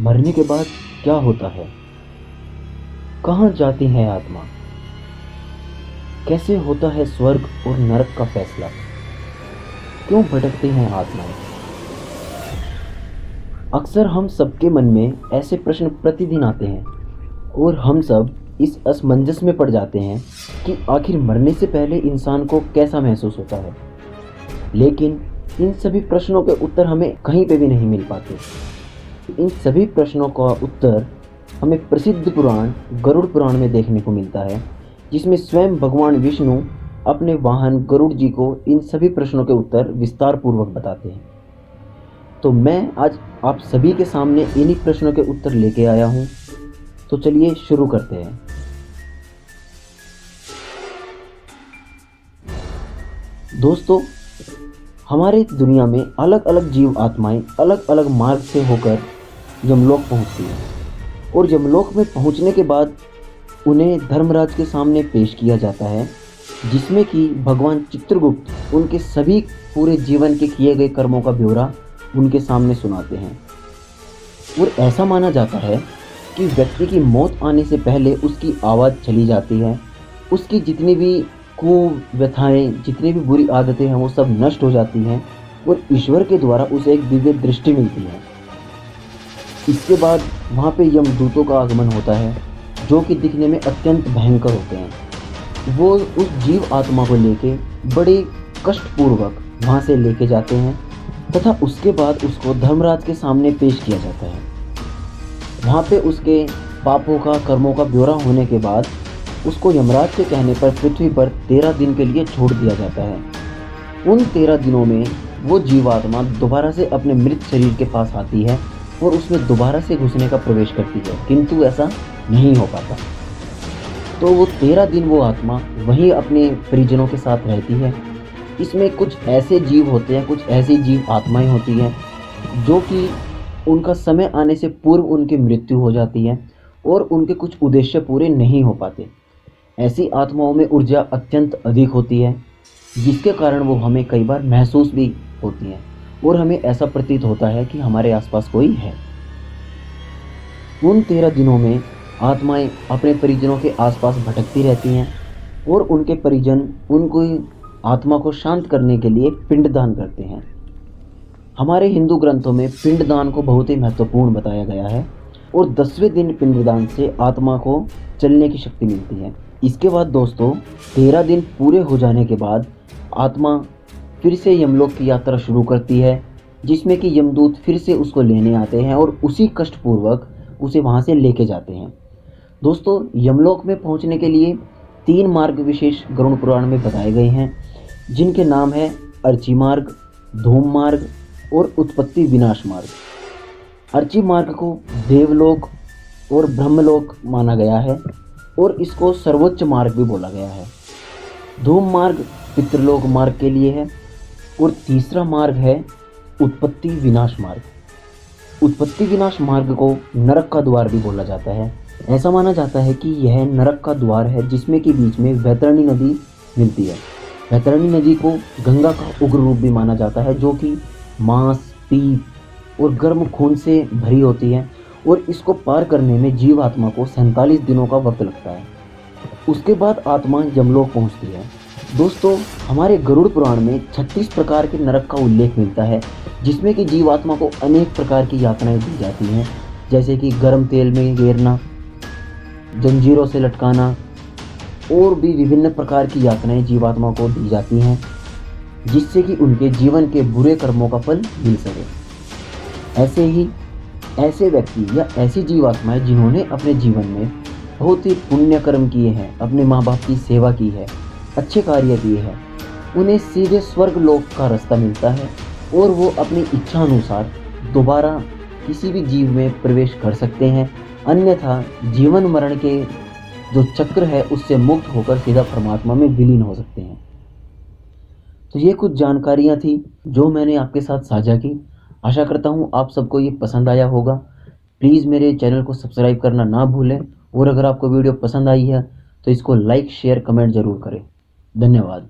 मरने के बाद क्या होता है? कहाँ जाती है आत्मा? कैसे होता है स्वर्ग और नरक का फैसला? क्यों भटकती हैं आत्माएं? अक्सर हम सबके मन में ऐसे प्रश्न प्रतिदिन आते हैं और हम सब इस असमंजस में पड़ जाते हैं कि आखिर मरने से पहले इंसान को कैसा महसूस होता है। लेकिन इन सभी प्रश्नों के उत्तर हमें कहीं पे भी नहीं मिल पाते। इन सभी प्रश्नों का उत्तर हमें प्रसिद्ध पुराण गरुड़ पुराण में देखने को मिलता है, जिसमें स्वयं भगवान विष्णु अपने वाहन गरुड़ जी को इन सभी प्रश्नों के उत्तर विस्तार पूर्वक बताते हैं। तो मैं आज आप सभी के सामने इन्हीं प्रश्नों के उत्तर लेके आया हूँ। तो चलिए शुरू करते हैं। दोस्तों, हमारे दुनिया में अलग अलग जीव आत्माएं अलग अलग मार्ग से होकर यमलोक पहुंचती हैं और यमलोक में पहुंचने के बाद उन्हें धर्मराज के सामने पेश किया जाता है, जिसमें कि भगवान चित्रगुप्त उनके सभी पूरे जीवन के किए गए कर्मों का ब्यौरा उनके सामने सुनाते हैं। और ऐसा माना जाता है कि व्यक्ति की मौत आने से पहले उसकी आवाज़ चली जाती है, उसकी जितनी भी कुव्यथाएं, जितनी भी बुरी आदतें हैं वो सब नष्ट हो जाती हैं और ईश्वर के द्वारा उसे एक दिव्य दृष्टि मिलती है। इसके बाद वहाँ पे यमदूतों का आगमन होता है, जो कि दिखने में अत्यंत भयंकर होते हैं। वो उस जीव आत्मा को लेके बड़े कष्टपूर्वक वहाँ से लेके जाते हैं तथा उसके बाद उसको धर्मराज के सामने पेश किया जाता है। वहाँ पे उसके पापों का, कर्मों का ब्यौरा होने के बाद उसको यमराज के कहने पर पृथ्वी पर 13 दिन के लिए छोड़ दिया जाता है। उन 13 दिनों में वो जीवात्मा दोबारा से अपने मृत शरीर के पास आती है और उसमें दोबारा से घुसने का प्रवेश करती है, किंतु ऐसा नहीं हो पाता। तो वो 13 दिन वो आत्मा वहीं अपने परिजनों के साथ रहती है। इसमें कुछ ऐसे जीव होते हैं, कुछ ऐसी जीव आत्माएं होती हैं जो कि उनका समय आने से पूर्व उनकी मृत्यु हो जाती है और उनके कुछ उद्देश्य पूरे नहीं हो पाते। ऐसी आत्माओं में ऊर्जा अत्यंत अधिक होती है, जिसके कारण वो हमें कई बार महसूस भी होती हैं और हमें ऐसा प्रतीत होता है कि हमारे आसपास कोई है। उन 13 दिनों में आत्माएं अपने परिजनों के आसपास भटकती रहती हैं और उनके परिजन उनको आत्मा को शांत करने के लिए पिंडदान करते हैं। हमारे हिंदू ग्रंथों में पिंडदान को बहुत ही महत्वपूर्ण बताया गया है और 10वें दिन पिंडदान से आत्मा को चलने की शक्ति मिलती है। इसके बाद दोस्तों, 13 दिन पूरे हो जाने के बाद आत्मा फिर से यमलोक की यात्रा शुरू करती है, जिसमें कि यमदूत फिर से उसको लेने आते हैं और उसी कष्टपूर्वक उसे वहाँ से लेके जाते हैं। दोस्तों, यमलोक में पहुँचने के लिए 3 मार्ग विशेष गरुड़ पुराण में बताए गए हैं, जिनके नाम है अर्ची मार्ग, धूम मार्ग और उत्पत्ति विनाश मार्ग। अर्ची मार्ग को देवलोक और ब्रह्मलोक माना गया है और इसको सर्वोच्च मार्ग भी बोला गया है। धूम मार्ग पितृलोक मार्ग के लिए है और तीसरा मार्ग है उत्पत्ति विनाश मार्ग। उत्पत्ति विनाश मार्ग को नरक का द्वार भी बोला जाता है। ऐसा माना जाता है कि यह नरक का द्वार है, जिसमें कि बीच में वैतरणी नदी मिलती है। वैतरणी नदी को गंगा का उग्र रूप भी माना जाता है, जो कि मांस, पीप और गर्म खून से भरी होती है और इसको पार करने में जीव आत्मा को 47 दिनों का वक्त लगता है। उसके बाद आत्मा यमलोक पहुंचती है। दोस्तों, हमारे गरुड़ पुराण में 36 प्रकार के नरक का उल्लेख मिलता है, जिसमें कि जीव आत्मा को अनेक प्रकार की यातनाएं दी जाती हैं, जैसे कि गर्म तेल में घेरना, जंजीरों से लटकाना और भी विभिन्न प्रकार की यातनाएं जीवात्मा को दी जाती हैं, जिससे कि उनके जीवन के बुरे कर्मों का फल मिल सके। ऐसे ही ऐसे व्यक्ति या ऐसी जीवात्माएं जिन्होंने अपने जीवन में बहुत ही पुण्य कर्म किए हैं, अपने माँ बाप की सेवा की है, अच्छे कार्य किए हैं, उन्हें सीधे स्वर्ग लोक का रास्ता मिलता है और वो अपनी इच्छा अनुसार दोबारा किसी भी जीव में प्रवेश कर सकते हैं। अन्यथा जीवन मरण के जो चक्र है उससे मुक्त होकर सीधा परमात्मा में विलीन हो सकते हैं। तो ये कुछ जानकारियाँ थी जो मैंने आपके साथ साझा की। आशा करता हूँ आप सबको ये पसंद आया होगा। प्लीज़ मेरे चैनल को सब्सक्राइब करना ना भूलें और अगर आपको वीडियो पसंद आई है तो इसको लाइक, शेयर, कमेंट ज़रूर करें। धन्यवाद।